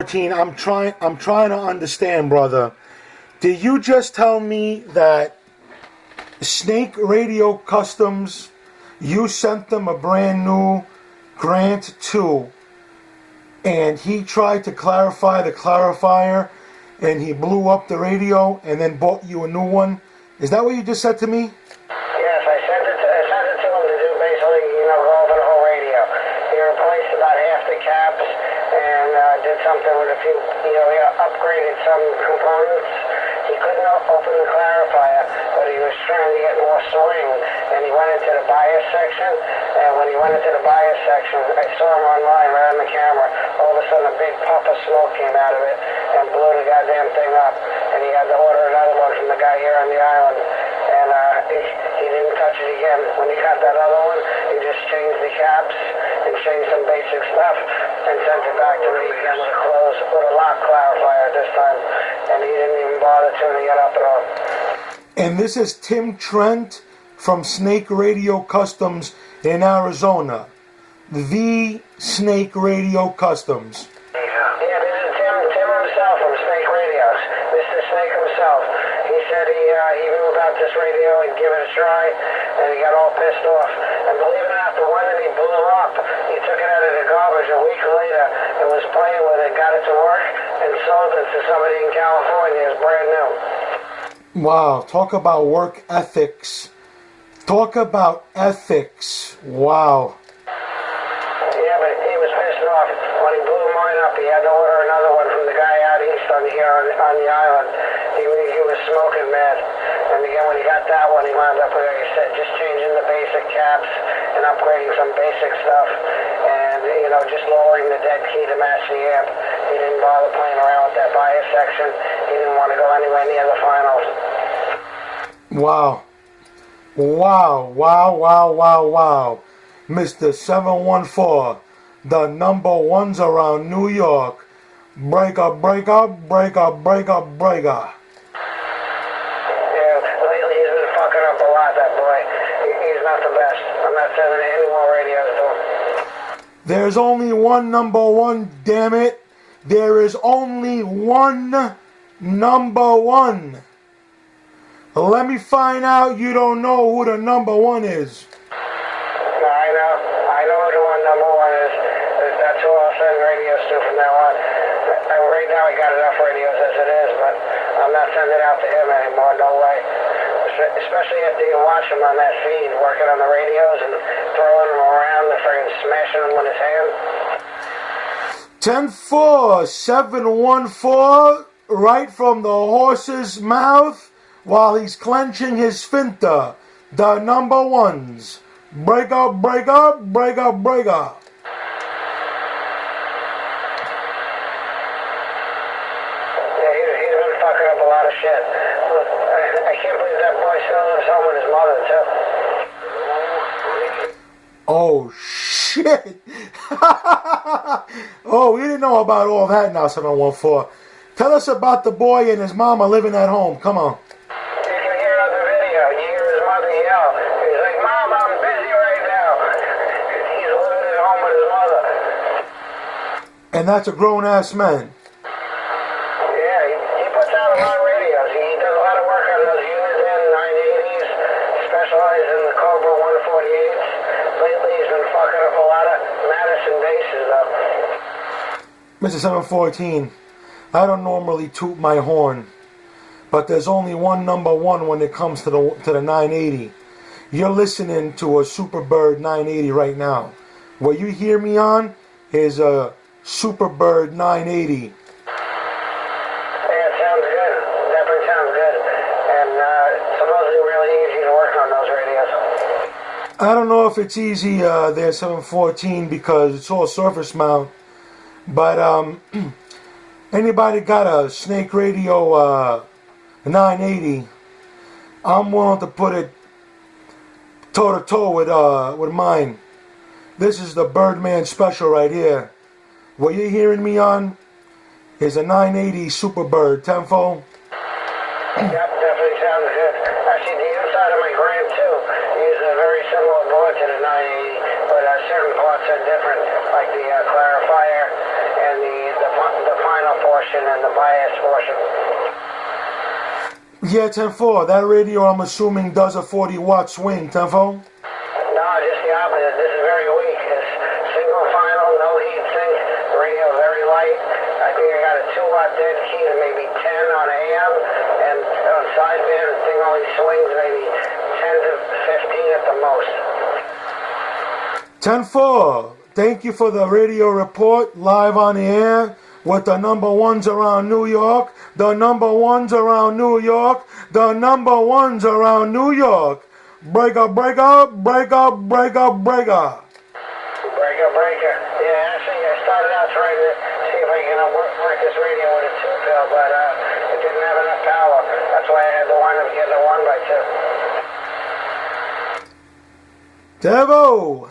714, I'm trying to understand, brother. Did you just tell me that Snake Radio Customs, you sent them a brand new Grant 2, and he tried to clarify the clarifier, and he blew up the radio and then bought you a new one? Is that what you just said to me? Yes, I sent it to him to do basically, go over the whole radio. He replaced about half the caps and did something with a few, he upgraded some components. He couldn't open the clarifier, but he was trying to get more swing, and he went into the bias section, and when he went into the bias section, I saw him online right on the camera. All of a sudden a big puff of smoke came out of it and blew the goddamn thing up, and he had to order another one from the guy here on the island, and he didn't touch it again. When he got that other one, he just changed the caps and changed some basic stuff and sent it back to me again with a lock clarifier this time, and he didn't even bother tuning it up at all. And this is Tim Trent from Snake Radio Customs in Arizona. The Snake Radio Customs. Yeah, this is Tim himself from Snake Radios. Mr. Snake himself. He said he knew about this radio and give it a try, and he got all pissed off. And believe it or not, the one that he blew up, he took it out of the garbage a week later and was playing with it, got it to work, and sold it to somebody in California. It's brand new. Wow, talk about work ethics. Talk about ethics. Wow. Yeah, but he was pissed off. When he blew mine up, he had to order another one from the guy out east on the island. He was smoking mad. And again, when he got that one, he wound up with, like I said, just changing the basic caps and upgrading some basic stuff. And, just lowering the dead key to match the amp. He didn't bother playing around with that bias section. He didn't want to go anywhere near the finals. Wow. Wow, wow, wow, wow, wow. Mr. 714, the number ones around New York. Breaker, breaker, breaker, breaker, breaker. Yeah, lately he's been fucking up a lot, that boy. He's not the best. I'm not sending any more radios to him. There's only one number one, damn it. There is only one number one. Let me find out you don't know who the number one is. No, I know who the number one is. That's who I'll send radios to from now on. Right now I got enough radios as it is, but I'm not sending it out to him anymore, no way. Especially after you watch him on that feed, working on the radios and throwing them around and smashing them with his hand. 10-4, 714, right from the horse's mouth while he's clenching his sphincter. The number ones. Break up, break up, break up, break up. Yeah, he's been fucking up a lot of shit. Look, I can't believe that boy still lives home with his mother, too. Oh, shit. Oh, we didn't know about all that now, 714. Tell us about the boy and his mama living at home. Come on. You can hear on the video. You hear his mother yell. He's like, Mom, I'm busy right now. He's living at home with his mother. And that's a grown-ass man. Yeah, he puts out a lot of radios. He does a lot of work on those Unison 980s, specializes in the Cobra 148s. Lately, he's been fucking up a lot of Madison bases, though. Mr. 714, I don't normally toot my horn, but there's only one number one when it comes to the 980. You're listening to a Superbird 980 right now. What you hear me on is a Superbird 980. Yeah, it sounds good. It definitely sounds good. And supposedly really easy to work on those radios. I don't know if it's easy there, 714, because it's all surface mount. But anybody got a Snake Radio 980, I'm willing to put it toe-to-toe with mine. This is the Birdman special right here. What you're hearing me on is a 980 Superbird tenfold. Yep, definitely sounds good. Actually, the inside of my Grand 2 uses a very similar board to the 980, but certain parts are different, like the clarifier and the final portion and the bias portion. Yeah, 10-4. That radio, I'm assuming, does a 40-watt swing. 10-4? No, just the opposite. This is very weak. It's single final, no heat sink. The radio very light. I think I got a 2-watt dead key to maybe 10 on AM, and on sideband, the thing only swings maybe 10 to 15 at the most. 10-4. Thank you for the radio report live on the air with the number ones around New York. The number ones around New York. The number ones around New York. Breaker, breaker, breaker, breaker, breaker. Breaker, breaker. Yeah, actually, I started out trying to see if I can work this radio with a 2-pill, but it didn't have enough power. That's why I had to wind up getting a 1x2. Devo.